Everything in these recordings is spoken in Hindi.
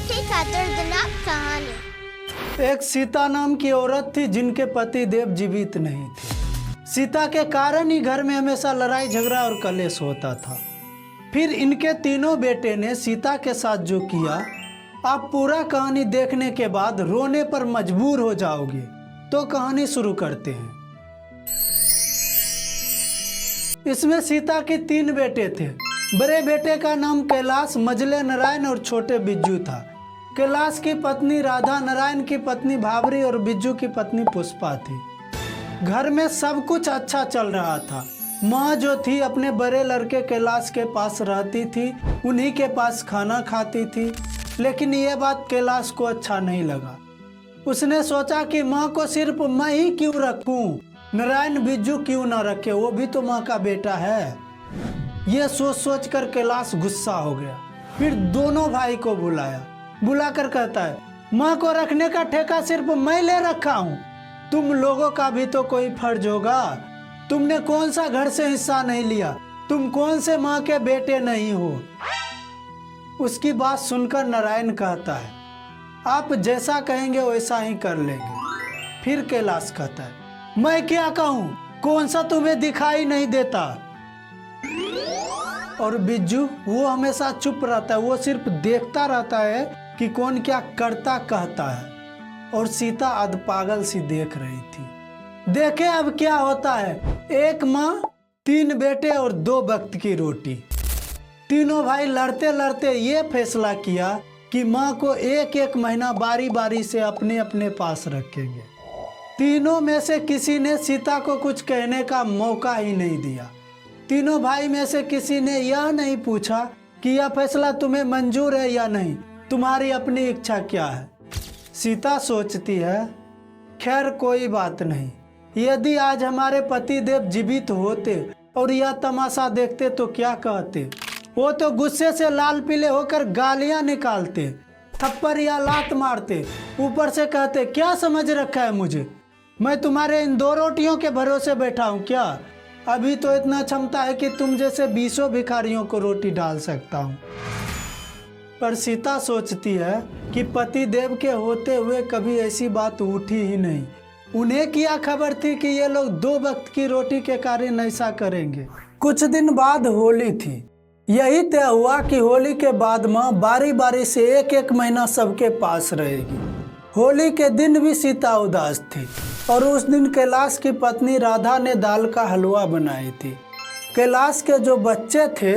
बेटे का दर्दनाक कहानी। एक सीता नाम की औरत थी जिनके पति देव जीवित नहीं थे। सीता के कारण ही घर में हमेशा लड़ाई झगड़ा और कलेश होता था। फिर इनके तीनों बेटे ने सीता के साथ जो किया, आप पूरा कहानी देखने के बाद रोने पर मजबूर हो जाओगे। तो कहानी शुरू करते हैं। इसमें सीता के 3 बेटे थे। बड़े बेटे का नाम कैलाश, मझले नारायण और छोटे बिज्जू था। कैलाश की पत्नी राधा, नारायण की पत्नी भावरी और बिज्जू की पत्नी पुष्पा थी। घर में सब कुछ अच्छा चल रहा था। माँ जो थी अपने बड़े लड़के कैलाश के पास रहती थी, उन्हीं के पास खाना खाती थी। लेकिन ये बात कैलाश को अच्छा नहीं लगा। उसने सोचा कि माँ को सिर्फ मैं ही क्यों रखूं, नारायण बिज्जू क्यों ना रखे, वो भी तो माँ का बेटा है। ये सोच सोच कर कैलाश गुस्सा हो गया। फिर दोनों भाई को बुलाकर कहता है, माँ को रखने का ठेका सिर्फ मैं ले रखा हूँ, तुम लोगों का भी तो कोई फर्ज होगा। तुमने कौन सा घर से हिस्सा नहीं लिया, तुम कौन से माँ के बेटे नहीं हो। उसकी बात सुनकर नारायण कहता है, आप जैसा कहेंगे वैसा ही कर लेंगे। फिर कैलाश कहता है, मैं क्या कहूँ, कौन सा तुम्हें दिखाई नहीं देता। और बिज्जू वो हमेशा चुप रहता है, वो सिर्फ देखता रहता है कि कौन क्या करता कहता है। और सीता अध पागल सी देख रही थी। देखे अब क्या होता है। एक माँ, 3 बेटे और 2 वक्त की रोटी। तीनों भाई लड़ते लड़ते ये फैसला किया कि माँ को एक महीना बारी बारी से अपने अपने पास रखेंगे। तीनों में से किसी ने सीता को कुछ कहने का मौका ही नहीं दिया। तीनों भाई में से किसी ने यह नहीं पूछा कि यह फैसला तुम्हें मंजूर है या नहीं, तुम्हारी अपनी इच्छा क्या है। सीता सोचती है, खैर कोई बात नहीं, यदि आज हमारे पति देव जीवित होते और यह तमाशा देखते तो क्या कहते। वो तो गुस्से से लाल पीले होकर गालियां निकालते, थप्पड़ या लात मारते, ऊपर से कहते, क्या समझ रखा है मुझे, मैं तुम्हारे इन 2 रोटियों के भरोसे बैठा हूँ क्या। अभी तो इतना क्षमता है कि तुम जैसे 20 भिखारियों को रोटी डाल सकता हूँ। पर सीता सोचती है कि पति देव के होते हुए कभी ऐसी बात उठी ही नहीं। उन्हें क्या खबर थी कि ये लोग 2 वक्त की रोटी के कारण ऐसा करेंगे। कुछ दिन बाद होली थी। यही तय हुआ कि होली के बाद माँ बारी बारी से एक महीना सबके पास रहेगी। होली के दिन भी सीता उदास थी और उस दिन कैलाश की पत्नी राधा ने दाल का हलवा बनाई थी। कैलाश के जो बच्चे थे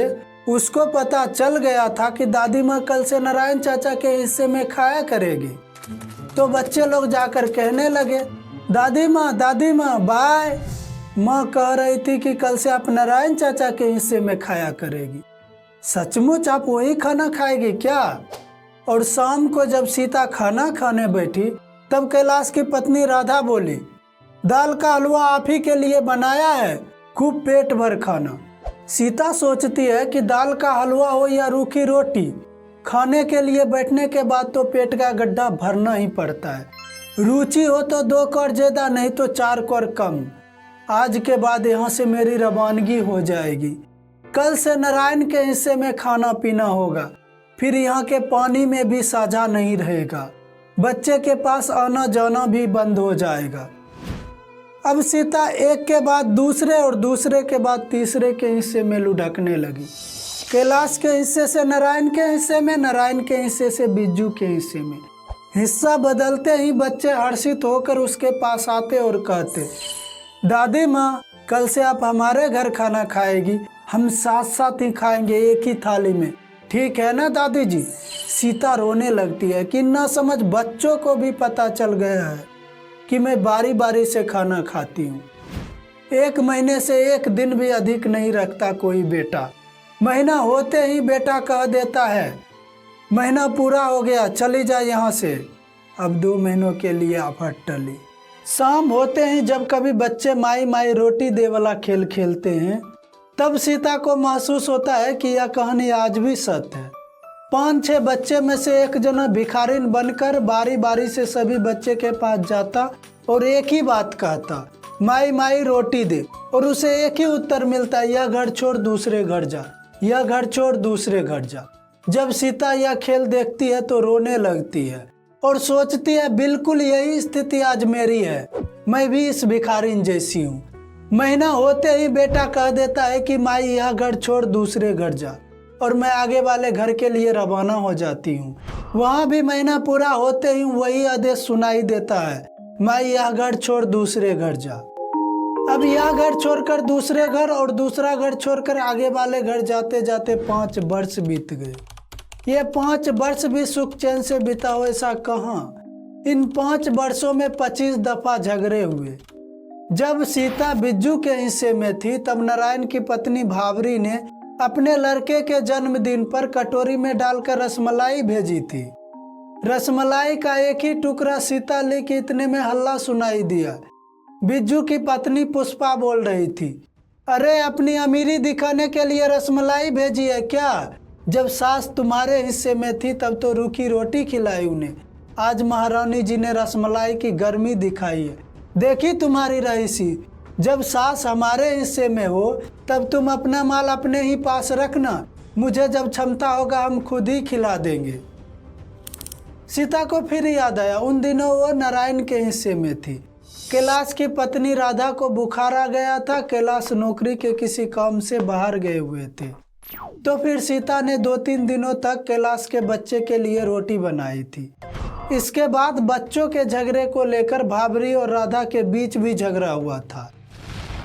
उसको पता चल गया था कि दादी माँ कल से नारायण चाचा के हिस्से में खाया करेगी। तो बच्चे लोग जाकर कहने लगे, दादी माँ बाय। माँ कह रही थी कि कल से आप नारायण चाचा के हिस्से में खाया करेगी। सचमुच आप वही खाना खाएगी क्या। और शाम को जब सीता खाना खाने बैठी तब कैलाश की पत्नी राधा बोली, दाल का हलवा आप ही के लिए बनाया है, खूब पेट भर खाना। सीता सोचती है कि दाल का हलवा हो या रूखी रोटी, खाने के लिए बैठने के बाद तो पेट का गड्ढा भरना ही पड़ता है। रुचि हो तो 2 कौर ज़्यादा, नहीं तो 4 कौर कम। आज के बाद यहाँ से मेरी रवानगी हो जाएगी। कल से नारायण के हिस्से में खाना पीना होगा। फिर यहाँ के पानी में भी साझा नहीं रहेगा। बच्चे के पास आना जाना भी बंद हो जाएगा। अब सीता एक के बाद दूसरे और दूसरे के बाद तीसरे के हिस्से में लुढ़कने लगी। कैलाश के हिस्से से नारायण के हिस्से में, नारायण के हिस्से से बिज्जू के हिस्से में। हिस्सा बदलते ही बच्चे हर्षित होकर उसके पास आते और कहते, दादी माँ कल से आप हमारे घर खाना खाएगी, हम साथ साथ ही खाएंगे एक ही थाली में, ठीक है ना दादी जी। सीता रोने लगती है कि ना समझ बच्चों को भी पता चल गया है कि मैं बारी बारी से खाना खाती हूँ। 1 महीने से 1 दिन भी अधिक नहीं रखता कोई बेटा। महीना होते ही बेटा कह देता है, महीना पूरा हो गया, चली जा यहाँ से। अब 2 महीनों के लिए आफत टली। शाम होते ही जब कभी बच्चे माई माई रोटी दे वाला खेल खेलते हैं, तब सीता को महसूस होता है कि यह कहानी आज भी सत्य है। 5-6 बच्चे में से एक जना भिखारिन बनकर बारी बारी से सभी बच्चे के पास जाता और एक ही बात कहता, माई माई रोटी दे। और उसे एक ही उत्तर मिलता, यह घर छोड़ दूसरे घर जा, यह घर छोड़ दूसरे घर जा। जब सीता यह खेल देखती है तो रोने लगती है और सोचती है बिल्कुल यही स्थिति आज मेरी है, मैं भी इस भिखारिन जैसी हूँ। महीना होते ही बेटा कह देता है कि माई यह घर छोड़ दूसरे घर जा, और मैं आगे वाले घर के लिए रवाना हो जाती हूँ। वहाँ भी महीना पूरा होते ही वही आदेश सुनाई देता है, माई यह घर छोड़ दूसरे घर जा। अब यह घर छोड़कर दूसरे घर और दूसरा घर छोड़कर आगे वाले घर जाते जाते 5 वर्ष बीत गए। ये 5 वर्ष भी सुख चैन से बिता हो ऐसा कहाँ। इन 5 वर्षों में 25 दफा झगड़े हुए। जब सीता बिज्जू के हिस्से में थी तब नारायण की पत्नी भावरी ने अपने लड़के के जन्मदिन पर कटोरी में डालकर रसमलाई भेजी थी। रसमलाई का एक ही टुकड़ा सीता लेके इतने में हल्ला सुनाई दिया। बिज्जू की पत्नी पुष्पा बोल रही थी, अरे अपनी अमीरी दिखाने के लिए रसमलाई भेजी है क्या? जब सास तुम्हारे हिस्से में थी तब तो रूखी रोटी खिलाई उन्हें। आज महारानी जी ने रसमलाई की गर्मी दिखाई है। देखी तुम्हारी रईसी, जब सास हमारे हिस्से में हो तब तुम अपना माल अपने ही पास रखना, मुझे जब क्षमता होगा हम खुद ही खिला देंगे। सीता को फिर याद आया, उन दिनों वो नारायण के हिस्से में थी। कैलाश की पत्नी राधा को बुखार आ गया था। कैलाश नौकरी के किसी काम से बाहर गए हुए थे, तो फिर सीता ने 2-3 दिनों तक कैलाश के बच्चे के लिए रोटी बनाई थी। इसके बाद बच्चों के झगड़े को लेकर भावरी और राधा के बीच भी झगड़ा हुआ था।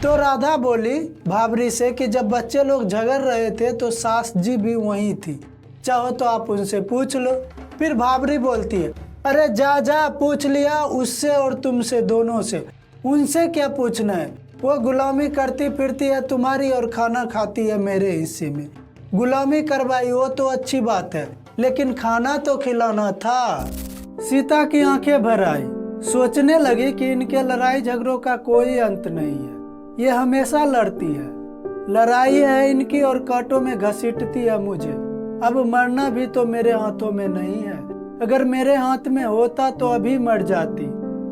तो राधा बोली भावरी से कि जब बच्चे लोग झगड़ रहे थे तो सास जी भी वहीं थी, चाहो तो आप उनसे पूछ लो। फिर भावरी बोलती है, अरे जा जा पूछ लिया उससे और तुमसे दोनों से, उनसे क्या पूछना है? वो गुलामी करती फिरती है तुम्हारी और खाना खाती है मेरे हिस्से में। गुलामी करवाई वो तो अच्छी बात है, लेकिन खाना तो खिलाना था। सीता की आंखें भर आई, सोचने लगी कि इनके लड़ाई झगड़ों का कोई अंत नहीं है। ये हमेशा लड़ती है, लड़ाई है इनकी और कांटों में घसीटती है मुझे। अब मरना भी तो मेरे हाथों में नहीं है, अगर मेरे हाथ में होता तो अभी मर जाती।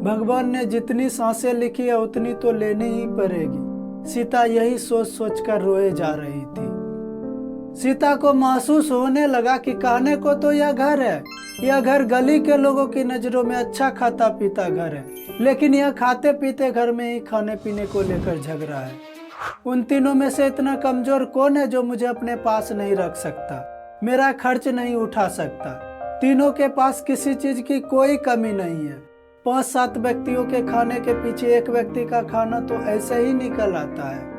भगवान ने जितनी सांसें लिखी है उतनी तो लेनी ही पड़ेगी। सीता यही सोच सोच कर रोए जा रही थी। सीता को महसूस होने लगा कि कहने को तो यह घर है, यह घर गली के लोगों की नजरों में अच्छा खाता पीता घर है, लेकिन यह खाते पीते घर में ही खाने पीने को लेकर झगड़ा है। उन तीनों में से इतना कमजोर कौन है जो मुझे अपने पास नहीं रख सकता, मेरा खर्च नहीं उठा सकता? तीनों के पास किसी चीज की कोई कमी नहीं है। 5-7 व्यक्तियों के खाने के पीछे एक व्यक्ति का खाना तो ऐसे ही निकल आता है,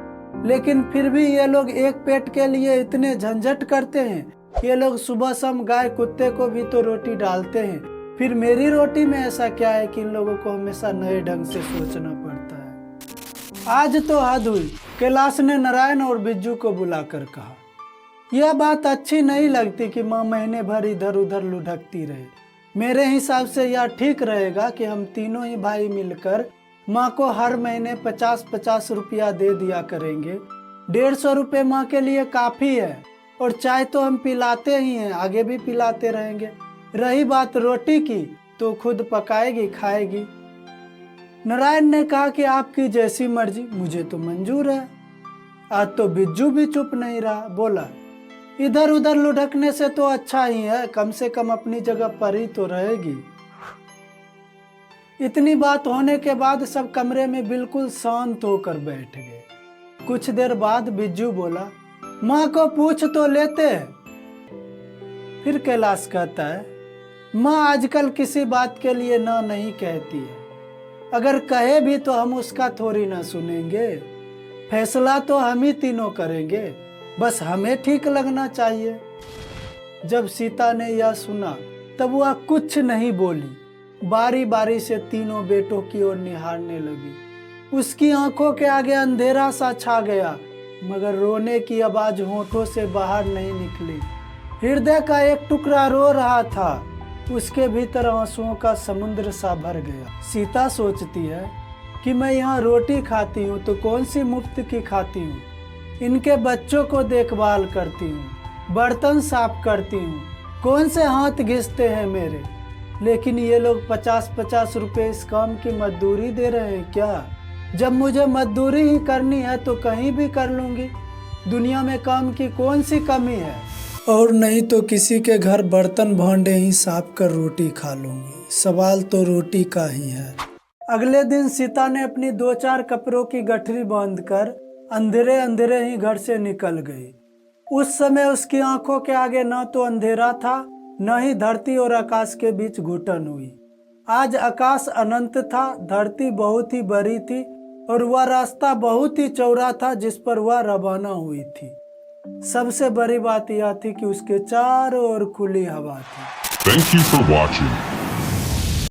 लेकिन फिर भी ये लोग एक पेट के लिए इतने झंझट करते हैं। ये लोग सुबह शाम गाय कुत्ते को भी तो रोटी डालते हैं, फिर मेरी रोटी में ऐसा क्या है कि इन लोगों को हमेशा नए ढंग से सोचना पड़ता है। आज तो हद हुई। कैलाश ने नारायण और बिज्जू को बुलाकर कहा, यह बात अच्छी नहीं लगती कि माँ महीने भर इधर उधर लुढ़कती रहे। मेरे हिसाब से यह ठीक रहेगा कि हम तीनों ही भाई मिलकर माँ को हर महीने 50-50 रुपया दे दिया करेंगे। 150 रुपये माँ के लिए काफ़ी है, और चाय तो हम पिलाते ही हैं, आगे भी पिलाते रहेंगे। रही बात रोटी की तो खुद पकाएगी खाएगी। नारायण ने कहा कि आपकी जैसी मर्जी, मुझे तो मंजूर है। आज तो बिज्जू भी चुप नहीं रहा, बोला इधर उधर लुढ़कने से तो अच्छा ही है, कम से कम अपनी जगह पर ही तो रहेगी। इतनी बात होने के बाद सब कमरे में बिल्कुल शांत होकर बैठ गए। कुछ देर बाद बिज्जू बोला, माँ को पूछ तो लेते। फिर कैलाश कहता है, माँ आजकल किसी बात के लिए ना नहीं कहती है, अगर कहे भी तो हम उसका थोड़ी ना सुनेंगे। फैसला तो हम ही तीनों करेंगे, बस हमें ठीक लगना चाहिए। जब सीता ने यह सुना तब वह कुछ नहीं बोली, बारी बारी से तीनों बेटों की ओर निहारने लगी। उसकी आंखों के आगे अंधेरा सा छा गया, मगर रोने की आवाज होठों से बाहर नहीं निकली। हृदय का एक टुकड़ा रो रहा था, उसके भीतर आंसुओं का समुद्र सा भर गया। सीता सोचती है कि मैं यहाँ रोटी खाती हूँ तो कौन सी मुफ्त की खाती हूँ, इनके बच्चों को देखभाल करती हूँ, बर्तन साफ करती हूँ, कौन से हाथ घिसते हैं मेरे, लेकिन ये लोग 50-50 रुपए इस काम की मजदूरी दे रहे हैं क्या? जब मुझे मजदूरी ही करनी है तो कहीं भी कर लूँगी। दुनिया में काम की कौन सी कमी है? और नहीं तो किसी के घर बर्तन भांडे ही साफ कर रोटी खा लूंगी। सवाल तो रोटी का ही है। अगले दिन सीता ने अपनी 2-4 कपड़ों की गठरी बांधकर अंधेरे अंधेरे ही घर से निकल गई। उस समय उसकी आंखों के आगे न तो अंधेरा था, न ही धरती और आकाश के बीच घुटन हुई। आज आकाश अनंत था, धरती बहुत ही बड़ी थी और वह रास्ता बहुत ही चौड़ा था जिस पर वह रवाना हुई थी। सबसे बड़ी बात यह थी कि उसके चारों ओर खुली हवा थी। Thank you for watching.